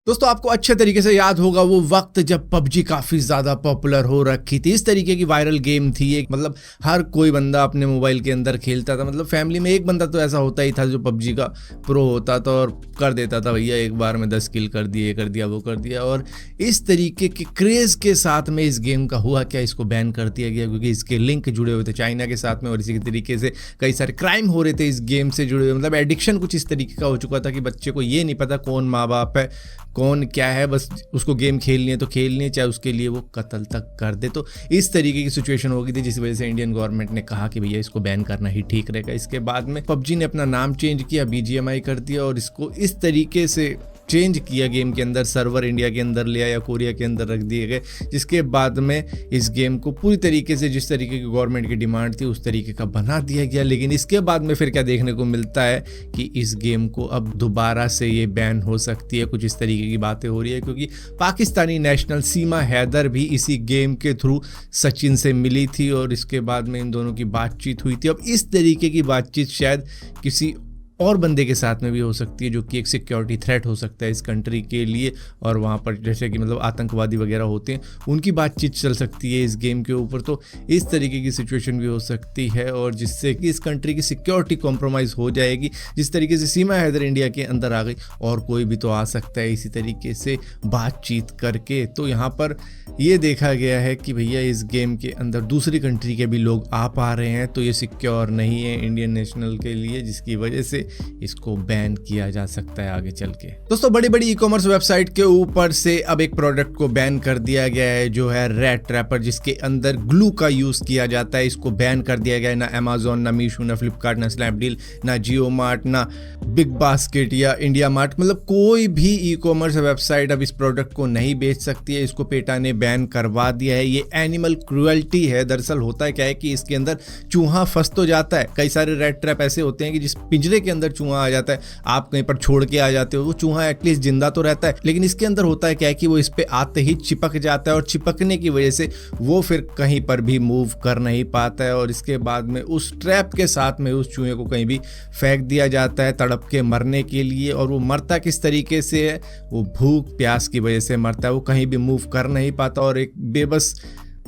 दोस्तों आपको अच्छे तरीके से याद होगा वो वक्त जब पबजी काफ़ी ज़्यादा पॉपुलर हो रखी थी। इस तरीके की वायरल गेम थी एक, मतलब हर कोई बंदा अपने मोबाइल के अंदर खेलता था। मतलब फैमिली में एक बंदा तो ऐसा होता ही था जो पबजी का प्रो होता था और कर देता था भैया एक बार में 10 किल कर दिए, कर दिया, वो कर दिया। और इस तरीके के क्रेज़ के साथ में इस गेम का हुआ क्या, इसको बैन कर दिया गया क्योंकि इसके लिंक जुड़े हुए थे चाइना के साथ में और इसी तरीके से कई सारे क्राइम हो रहे थे इस गेम से जुड़े हुए। मतलब एडिक्शन कुछ इस तरीके का हो चुका था कि बच्चे को ये नहीं पता कौन माँ बाप है, कौन क्या है, बस उसको गेम खेलनी है तो खेलनी है, चाहे उसके लिए वो कत्ल तक कर दे। तो इस तरीके की सिचुएशन हो गई थी जिस वजह से इंडियन गवर्नमेंट ने कहा कि भैया इसको बैन करना ही ठीक रहेगा। इसके बाद में पबजी ने अपना नाम चेंज किया, BGMI कर दिया और इसको इस तरीके से चेंज किया गेम के अंदर, सर्वर इंडिया के अंदर ले आया, कोरिया के अंदर रख दिए गए, जिसके बाद में इस गेम को पूरी तरीके से जिस तरीके की गवर्नमेंट की डिमांड थी उस तरीके का बना दिया गया। लेकिन इसके बाद में फिर क्या देखने को मिलता है कि इस गेम को अब दोबारा से ये बैन हो सकती है, कुछ इस तरीके की बातें हो रही है क्योंकि पाकिस्तानी नेशनल सीमा हैदर भी इसी गेम के थ्रू सचिन से मिली थी और इसके बाद में इन दोनों की बातचीत हुई थी। अब इस तरीके की बातचीत शायद किसी और बंदे के साथ में भी हो सकती है जो कि एक सिक्योरिटी थ्रेट हो सकता है इस कंट्री के लिए, और वहाँ पर जैसे कि मतलब आतंकवादी वगैरह होते हैं उनकी बातचीत चल सकती है इस गेम के ऊपर। तो इस तरीके की सिचुएशन भी हो सकती है और जिससे कि इस कंट्री की सिक्योरिटी कॉम्प्रोमाइज़ हो जाएगी। जिस तरीके से सीमा हैदर इंडिया के अंदर आ गई और कोई भी तो आ सकता है इसी तरीके से बातचीत करके। तो यहाँ पर ये देखा गया है कि भैया इस गेम के अंदर दूसरी कंट्री के भी लोग आ पा रहे हैं, तो ये सिक्योर नहीं है इंडियन नेशनल के लिए, जिसकी वजह से इसको बैन किया जा सकता है आगे चल के। दोस्तों बड़ी बड़ी ई-कॉमर्स वेबसाइट के ऊपर से अब एक प्रोडक्ट को बैन कर दिया गया है जो है रैट ट्रैपर, जिसके अंदर ग्लू का यूज किया जाता है। इसको बैन कर दिया गया है। ना अमेजोन, ना मीशो, ना फ्लिपकार्ट, ना स्नैपडील, ना जियो मार्ट, ना बिग बास्केट या इंडिया मार्ट, मतलब कोई भी ई-कॉमर्स वेबसाइट अब इस प्रोडक्ट को नहीं बेच सकती है। इसको पेटा ने बैन करवा दिया है। ये एनिमल क्रूएल्टी है। दरअसल होता है क्या है कि इसके अंदर चूहा फंस तो जाता है। कई सारे रैट ट्रैप ऐसे होते हैं कि जिस पिंजरे के अंदर चूहा आ जाता है, आप कहीं पर छोड़ के आ जाते हो, वो चूहा एटलीस्ट जिंदा तो रहता है, लेकिन इसके अंदर होता है क्या है कि वो इस पे आते ही चिपक जाता है और चिपकने की वजह से वो फिर कहीं पर भी मूव कर नहीं पाता है और इसके बाद में उस ट्रैप के साथ में उस चूहे को कहीं भी फेंक दिया जाता है तड़प के मरने के लिए। और वो मरता किस तरीके से है, वो भूख प्यास की वजह से मरता है। वो कहीं भी मूव कर नहीं पाता और एक बेबस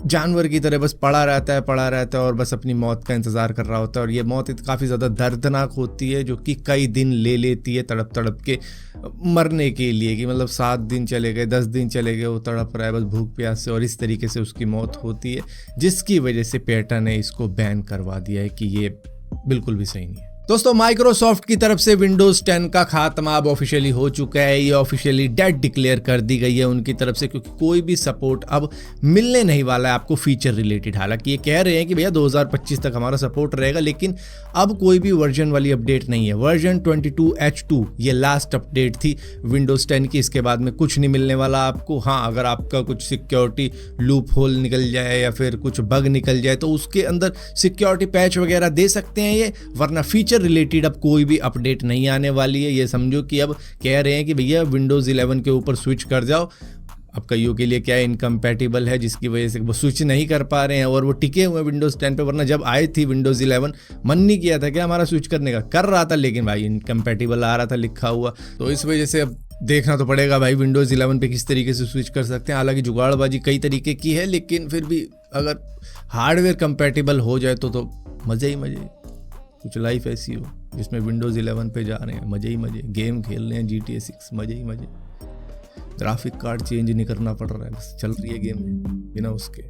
जानवर की तरह बस पड़ा रहता है और बस अपनी मौत का इंतज़ार कर रहा होता है। और ये मौत काफ़ी ज़्यादा दर्दनाक होती है जो कि कई दिन ले लेती है तड़प तड़प के मरने के लिए, कि मतलब 7 दिन चले गए, 10 दिन चले गए, वो तड़प रहा है बस भूख प्यास से और इस तरीके से उसकी मौत होती है, जिसकी वजह से पेटा ने इसको बैन करवा दिया है कि ये बिल्कुल भी सही नहीं है। दोस्तों माइक्रोसॉफ्ट की तरफ से विंडोज 10 का खात्मा अब ऑफिशियली हो चुका है। ये ऑफिशियली डेड डिक्लेयर कर दी गई है उनकी तरफ से, क्योंकि कोई भी सपोर्ट अब मिलने नहीं वाला है आपको फीचर रिलेटेड। हालांकि ये कह रहे हैं कि भैया 2025 तक हमारा सपोर्ट रहेगा, लेकिन अब कोई भी वर्जन वाली अपडेट नहीं है। वर्जन 22H2 ये लास्ट अपडेट थी विंडोज 10 की। इसके बाद में कुछ नहीं मिलने वाला आपको। हाँ, अगर आपका कुछ सिक्योरिटी लूप होल निकल जाए या फिर कुछ बग निकल जाए तो उसके अंदर सिक्योरिटी पैच वगैरह दे सकते हैं ये, वरना फीचर रिलेटेड अब कोई भी अपडेट नहीं आने वाली है। ये समझो कि अब कह रहे हैं कि भैया विंडोज 11 के ऊपर स्विच कर जाओ। अब कईयों के लिए क्या है, इनकम्पैटिबल है, जिसकी वजह से वो स्विच नहीं कर पा रहे हैं और वो टिके हुए विंडोज 10 पे। वरना जब आई थी विंडोज 11 मन नहीं किया था क्या हमारा स्विच करने का, कर रहा था, लेकिन भाई इनकम्पैटिबल आ रहा था लिखा हुआ। तो इस वजह से अब देखना तो पड़ेगा भाई विंडोज 11 पे किस तरीके से स्विच कर सकते हैं। हालांकि जुगाड़बाजी कई तरीके की है, लेकिन फिर भी अगर हार्डवेयर कंपैटिबल हो जाए तो मज़े ही मज़े। कुछ लाइफ ऐसी हो जिसमें विंडोज 11 पे जा रहे हैं, मज़े ही मज़े, गेम खेल रहे हैं GTA 6, मज़े ही मज़े, ग्राफिक कार्ड चेंज नहीं करना पड़ रहा है, बस चल रही है गेम बिना उसके,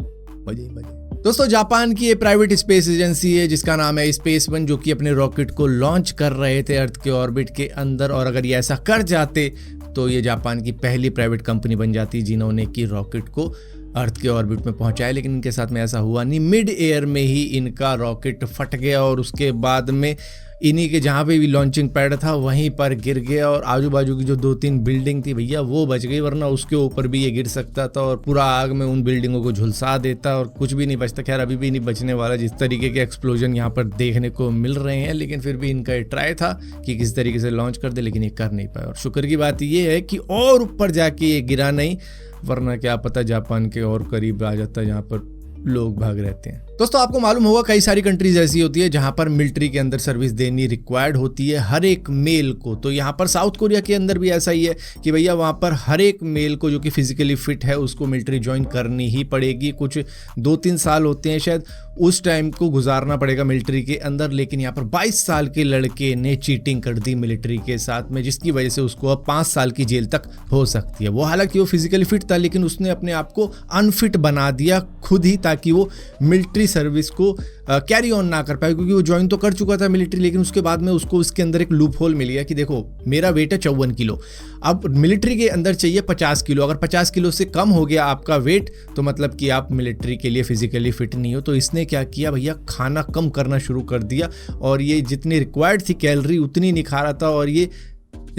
मज़े ही मज़े। दोस्तों जापान की ये प्राइवेट स्पेस एजेंसी है जिसका नाम है स्पेस वन, जो कि अपने रॉकेट को लॉन्च कर रहे थे अर्थ के ऑर्बिट के अंदर। और अगर ये ऐसा कर जाते तो ये जापान की पहली प्राइवेट कंपनी बन जाती जिन्होंने कि रॉकेट को अर्थ के ऑर्बिट में पहुंचाया। लेकिन इनके साथ में ऐसा हुआ नहीं। मिड एयर में ही इनका रॉकेट फट गया और उसके बाद में इन्हीं के जहाँ पे भी लॉन्चिंग पैड था वहीं पर गिर गया और आजू बाजू की जो 2-3 बिल्डिंग थी भैया वो बच गई, वरना उसके ऊपर भी ये गिर सकता था और पूरा आग में उन बिल्डिंगों को झुलसा देता और कुछ भी नहीं बचता। खैर अभी भी नहीं बचने वाला, जिस तरीके के एक्सप्लोजन यहाँ पर देखने को मिल रहे हैं। लेकिन फिर भी इनका ये ट्राई था कि किस तरीके से लॉन्च कर दे, लेकिन ये कर नहीं पाया। और शुक्र की बात ये है कि और ऊपर जाके ये गिरा नहीं, वरना क्या पता जापान के और करीब आ जाता जहाँ पर लोग भाग रहते हैं। दोस्तों आपको मालूम होगा कई सारी कंट्रीज ऐसी होती है जहां पर मिलिट्री के अंदर सर्विस देनी रिक्वायर्ड होती है हर एक मेल को। तो यहाँ पर साउथ कोरिया के अंदर भी ऐसा ही है कि भैया वहाँ पर हर एक मेल को जो कि फिजिकली फिट है उसको मिलिट्री ज्वाइन करनी ही पड़ेगी। कुछ 2-3 साल होते हैं शायद उस टाइम को गुजारना पड़ेगा मिलिट्री के अंदर, लेकिन यहाँ पर 22 साल के लड़के ने चीटिंग कर दी मिलिट्री के साथ में, जिसकी वजह से उसको अब 5 साल की जेल तक हो सकती है। वो हालांकि वो फिजिकली फिट था लेकिन उसने अपने आप को अनफिट बना दिया खुद ही, ताकि वो मिलिट्री सर्विस को कैरी ऑन ना कर पाए, क्योंकि वो ज्वाइन तो कर चुका था मिलिट्री, लेकिन उसके बाद में उसको उसके अंदर एक लूप होल मिल गया कि देखो मेरा वेट है 54 किलो, अब मिलिट्री के अंदर चाहिए 50 किलो, अगर 50 किलो से कम हो गया आपका वेट तो मतलब कि आप मिलिट्री के लिए फिजिकली फिट नहीं हो। तो इसने क्या किया भैया, खाना कम करना शुरू कर दिया और ये जितनी रिक्वायर्ड थी कैलोरी उतनी नहीं खा रहा था और ये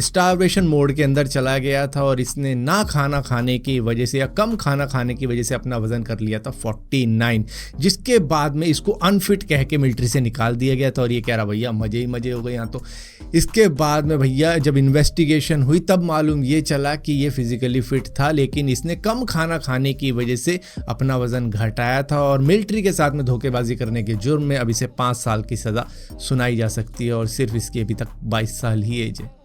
स्टारवेशन मोड के अंदर चला गया था और इसने ना खाना खाने की वजह से या कम खाना खाने की वजह से अपना वजन कर लिया था 49, जिसके बाद में इसको अनफिट कह के मिलिट्री से निकाल दिया गया था और ये कह रहा भैया मजे ही मजे हो गए यहाँ। तो इसके बाद में भैया जब इन्वेस्टिगेशन हुई तब मालूम ये चला कि ये फिजिकली फिट था, लेकिन इसने कम खाना खाने की वजह से अपना वजन घटाया था और मिलिट्री के साथ में धोखेबाजी करने के जुर्म में अब इसे 5 साल की सज़ा सुनाई जा सकती है और सिर्फ इसकी अभी तक 22 साल ही एज है।